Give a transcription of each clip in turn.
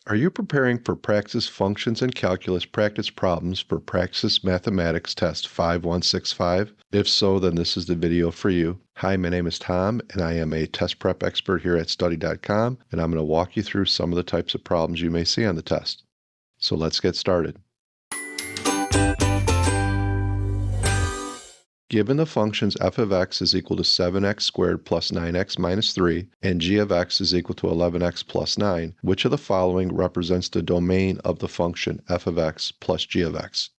Are you preparing for Praxis Functions and Calculus practice problems for Praxis Mathematics Test 5165? If so, then this is the video for you. Hi, my name is Tom, and I am a test prep expert here at study.com, and I'm going to walk you through some of the types of problems you may see on the test. So let's get started. Given the functions f of x is equal to 7x squared plus 9x minus 3 and g of x is equal to 11x plus 9, which of the following represents the domain of the function f of x plus g of x?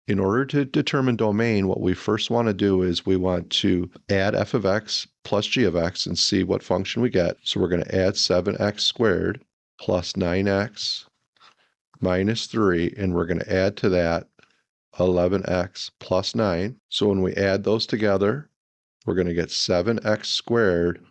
In order to determine domain, what we first want to do is we want to add f of x plus g of x and see what function we get. So we're going to add 7x squared plus 9x minus 3, and we're going to add to that 11x plus 9. So when we add those together, we're going to get 7x squared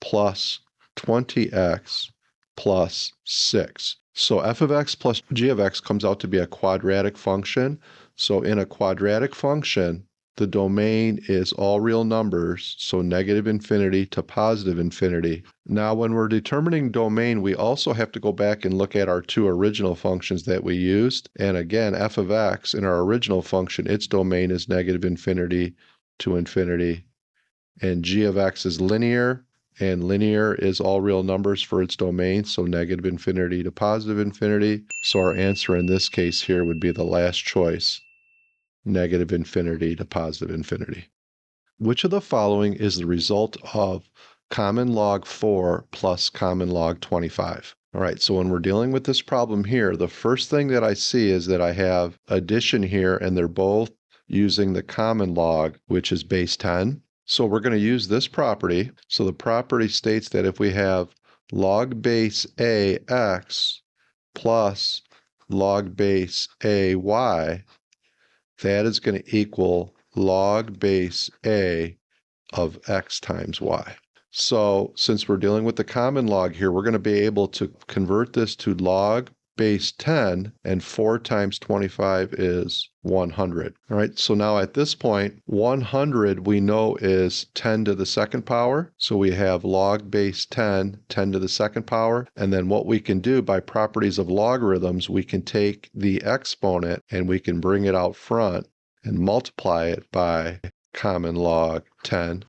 plus 20x plus 6. So f of x plus g of x comes out to be a quadratic function. So in a quadratic function, the domain is all real numbers, so negative infinity to positive infinity. Now, when we're determining domain, we also have to go back and look at our two original functions that we used. And again, f of x in our original function, its domain is negative infinity to infinity. And g of x is linear, and linear is all real numbers for its domain, so negative infinity to positive infinity. So our answer in this case here would be the last choice, negative infinity to positive infinity. Which of the following is the result of common log 4 plus common log 25? All right, so when we're dealing with this problem here, the first thing that I see is that I have addition here, and they're both using the common log, which is base 10. So we're going to use this property. So the property states that if we have log base a x plus log base a y, that is going to equal log base a of x times y. So since we're dealing with the common log here, we're going to be able to convert this to log base 10, and 4 times 25 is 100. All right, so now at this point, 100 we know is 10 to the second power. So we have log base 10, 10 to the second power. And then what we can do by properties of logarithms, we can take the exponent and we can bring it out front and multiply it by common log 10.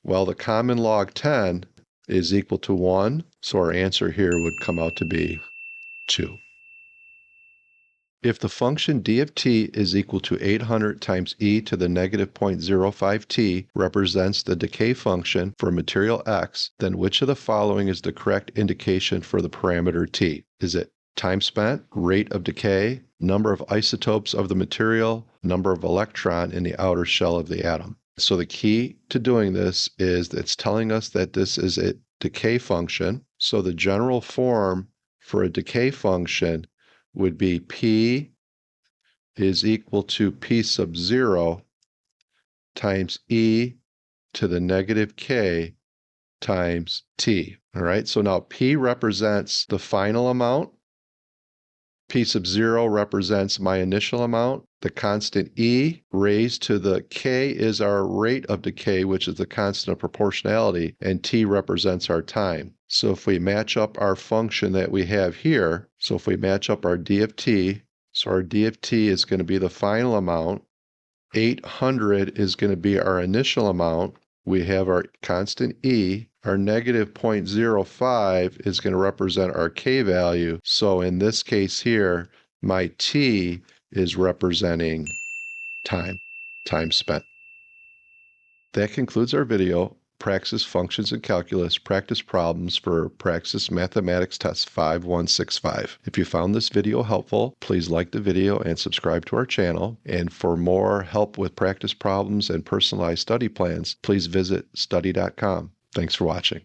Well, the common log 10 is equal to 1, so our answer here would come out to be 2. If the function d of t is equal to 800 times e to the negative 0.05t represents the decay function for material x, then which of the following is the correct indication for the parameter t? Is it time spent, rate of decay, number of isotopes of the material, number of electron in the outer shell of the atom? So the key to doing this is it's telling us that this is a decay function. So the general form for a decay function would be P is equal to P sub 0 times E to the negative K times T. All right, so now P represents the final amount. P sub 0 represents my initial amount. The constant E raised to the K is our rate of decay, which is the constant of proportionality, and T represents our time. So if we match up our function that we have here, so if we match up our d of t, so our d of t is going to be the final amount, 800 is going to be our initial amount, we have our constant E, our negative 0.05 is going to represent our K value, so in this case here, my T is representing time spent. That concludes our video, Praxis Functions and Calculus Practice Problems for Praxis Mathematics Test 5165. If you found this video helpful, please like the video and subscribe to our channel. And for more help with practice problems and personalized study plans, please visit study.com. Thanks for watching.